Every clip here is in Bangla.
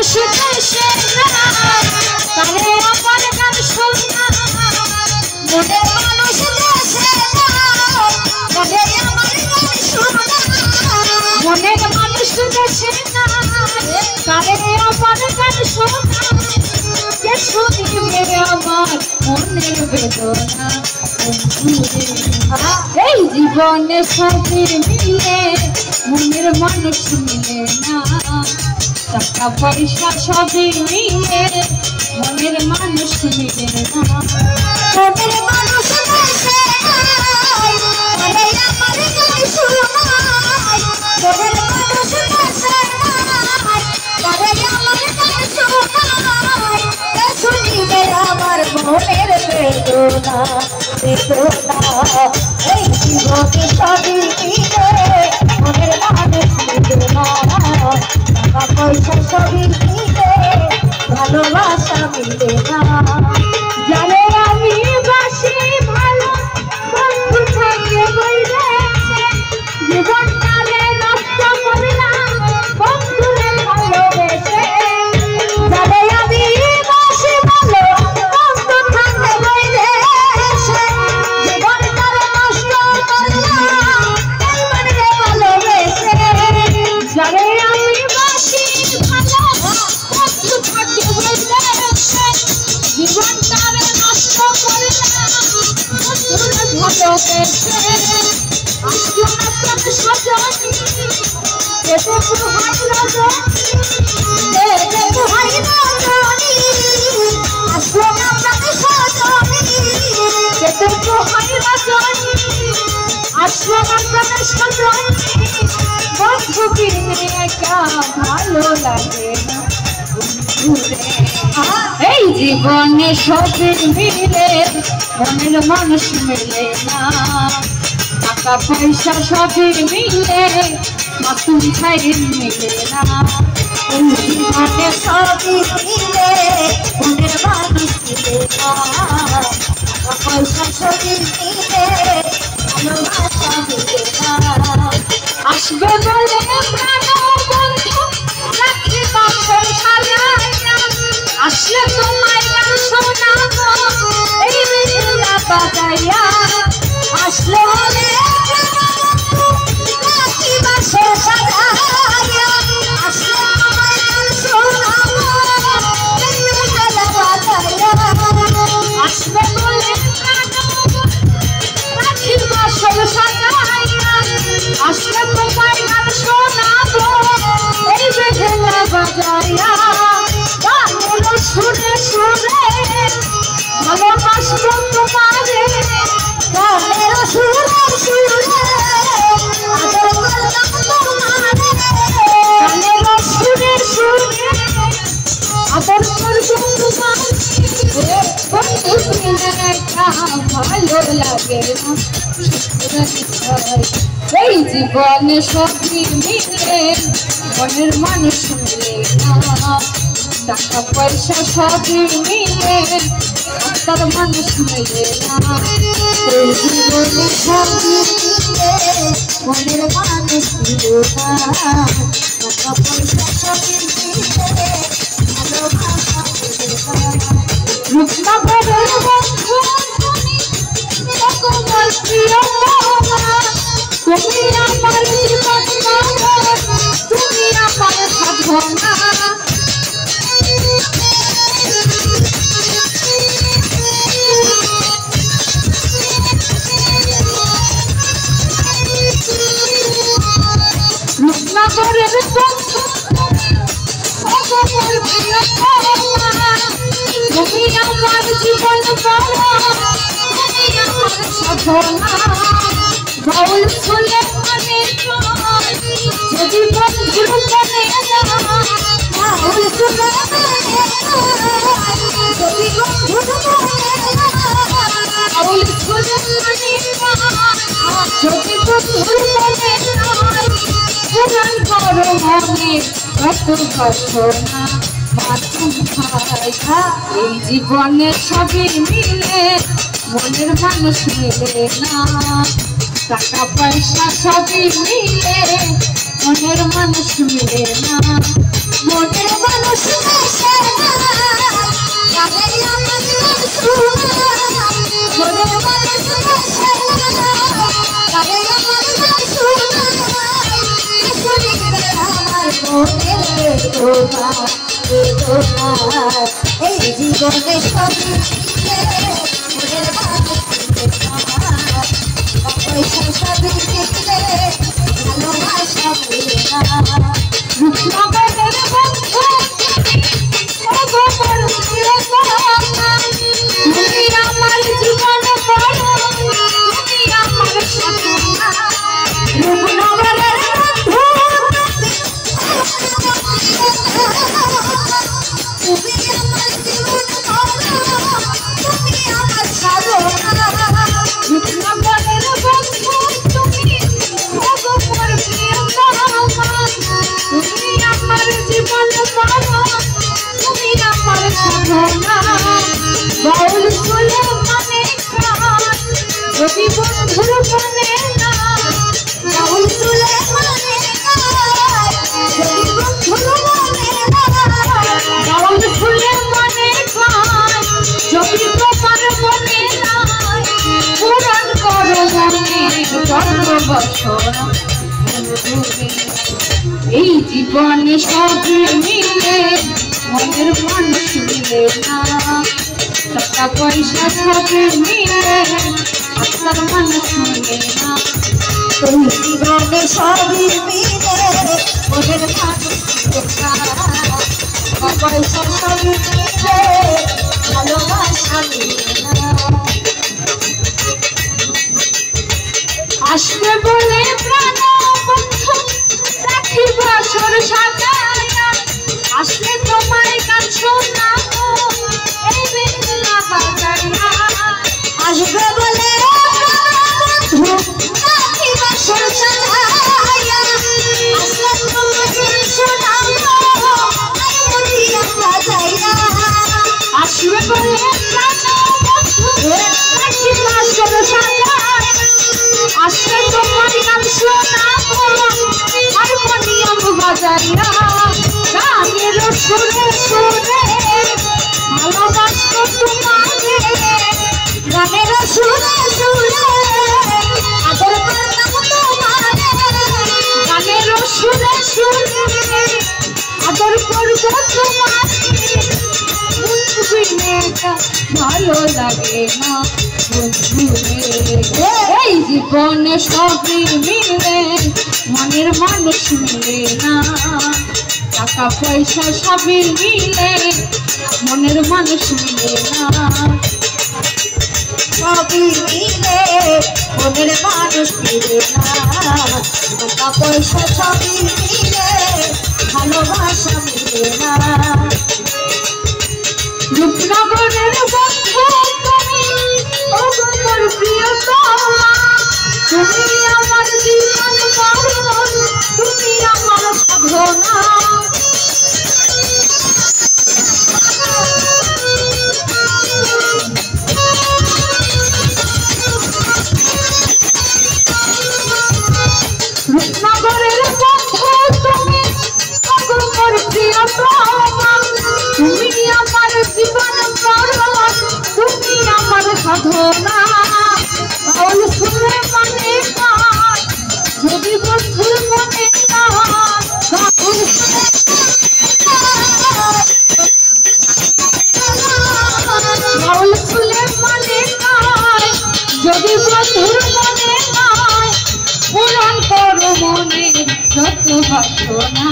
মানুষ দেশে নাই তারে আমার গান শোনা মনের মানুষ দেশে নাই তারে আমার গান শোনা মনের মানুষ দেশে নাই তারে আমার গান শোনা কে শুনিবে আমার মনের বেদনা এই জীবনে সবই মিলে মনের মানুষ মিলে না টাকা পয়সা সবই মিলে মনের মানুষ মিলে না মনের মানুষ দেশে নাই তারে আমার গান শোনায় মনের মানুষ দেশে নাই তারে আমার গান শোনায় কে শুনিবে আমার মনের বেদনা বেদনা এই জীবনে সবই মিলে মনের মানুষ মিলে না টাকা পয়সা সবই মিলে ভালোবাসা মিলে না জানে আমি বাসি ভালো বন্ধু থাকে বইলে জীবনটারে নষ্ট করলাম বন্ধুরে ভালোবেসে জানে আমি বাসি ভালো বন্ধু থাকে বইলে জীবনটারে নষ্ট করলাম মনরে ভালোবেসে জানে আমি বাসি ভালো বন্ধু থাকে বইলে জীবনটারে নষ্ট করলাম বন্ধুরে ভালোবেসে আসলো না প্রাণ সজনী এতে পুহাই রজনী আসলো না প্রাণ সজনী এতে পুহাই রজনী আসলো না প্রাণ সজনী বন্ধুকে একা ভালো লাগে না এই জীবনে সবই মিলে মনের মানুষ মিলে না টাকা পয়সা সবই মিলে মাসুম ভাই মিলে না এই জীবনে সবই মিলে মনের মানুষ মিলে না টাকা পয়সা সবই মিলে ভালোবাসা মিলে না আসবে বলে প্রাণ বন্ধু রাখি বাসর সাজাইয়া আসলে তোমায় গান শোনাবো এই বেলা বাজাইয়া আসলে বলে রাখি বাসর সাজাইয়া আসলে তোমায় গান শোনাবো এই বেলা বাজাইয়া আসবে বলে রাখি বাসর সাজাইয়া আসলে তোমায় গান শোনাবো এই বেলা বাজাইয়া সুরে সুরে ভালোবাসবো তোমারে গানের সুরে সুরে আদর করলাম তোমারে গানের সুরে সুরে আদর করবো তোমারে বন্ধু মিলে একা ভালো লাগে না এই জীবনে সবই মিলে মনের মানুষ মিলে না টাকা পয়সা সবই মিলে আপনার মানুষ মিলে না এই জীবনে সবই মিলে মনের মানুষ মিলে না টাকা পয়সা সবই মিলে ভালোবাসা মিলে না রূপনগরের বন্ধু তোমার প্রিয় তুমি আমার জীবন তুমি আমার সাধনা রূপনগরের বন্ধু তোমার প্রিয় তুমি আমার জীবন তুমি আমার সাধনা বাউল ফুলে মনে যদি বন্ধুর মনে বাউল ফুলে যদি বন্ধুর মনে বাউল ফুলে মনে যদি বন্ধুর মনে পুরান বড় মনে কত বাসনা মাথুম ভাইয়া এই জীবনে সবই মিলে মনের মানুষ মিলে না টাকা পয়সা সবই মিলে মনের মানুষ মিলে না মনের মানুষ এই জীবনে সবই পয়সা সবই দেখলে ভালোবাসা বলে তুমি আমার জীবন তুমি আমার রূপনগরের তুমি আমার জীবন তুমি আমার সাধনা রূপনগরের বন্ধু তুমি ভগবান তুমি আমার জীবন তুমি আমার সাধনা বাউল সুলে মানে যদি বন্ধুর মনে না বাউল সুলে মানে যদি বন্ধুর মনে না বাউল সুলে মানে যদি তোমার মনে না পূরণ করো মনে জন্মবছর এই জীবনে সবই মিলে মনের মানুষ মিলে না টাকা পয়সা সবই মিলে আপনার মানুষ মিলে না এই জীবনে সবই মিলে মনের মানুষ মিলে না টাকা পয়সা সবই মিলে ভালোবাসা মিলে না আসবে বলে প্রাণ বন্ধু রাখি বছর সাজায়া আসলে তোমায় গান শোনাবো এই বেলা বাজায়া আসবে বলে বন্ধু রাখি বছর সাজায়া আসলে তোমায় গান শোনাবো এই বেলা বাজায়া আসবে বলে প্রাণ বন্ধু রাখি বছর সাজায়া আসলে তোমার গান শোনাবো হারমোনিয়াম বাজাইয়া গানের সুরে সুরে ভালোবাসবো তোমাকে গানের সুরে সুরে আদর করতাম তোমাকে গানের সুরে সুরে আদর করবো তোমাকে ভালো লাগে না এই জীবনে সবই মিলে মনের মানুষ মিলে না টাকা পয়সা সবই মিলে মনের মানুষ মিলে না সবই মিলে মনের মানুষ মিলে না টাকা পয়সা সবই মিলে ভালোবাসা মিলে না রূপনগরের বন্ধু তুমি আমার প্রিয়তমা তুমি আমার জীবন মরণ তুমি আমার সাধনা রূপনগরের বন্ধু তুমি আমার প্রিয়তমা তুমি আমার জীবন মরণ তুমি আমার সাধনা বাউল সুরে মানে যদি বন্ধুর মনে না বাউল সুরে মানে যদি বন্ধুর মনে নয় পূরণ করো মনে যত বাসনা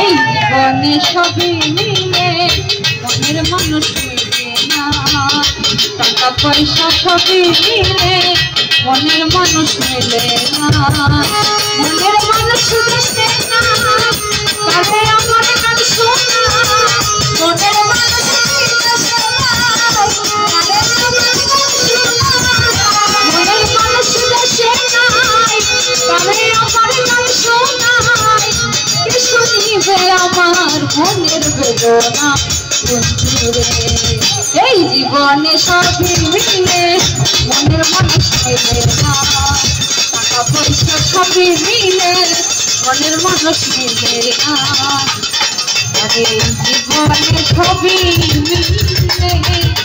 এই জীবনে সবই মিলে মনের মানুষ মিলে না টাকা পয়সা সবই মিলে মনের মানুষ মিলে না মনের মানুষ মিলে না তবে আমার গান শোনা মনের মানুষ মনের মানুষ দেশে নাই তবে আমার গান শোনায় শুনিবে আমার মনের বেদনা এই জীবনে সবই মিলে মনের মানুষ মিলে না টাকা পয়সা সবই মিলে মনের মানুষ মিলে না জীবনে ছবি মিলে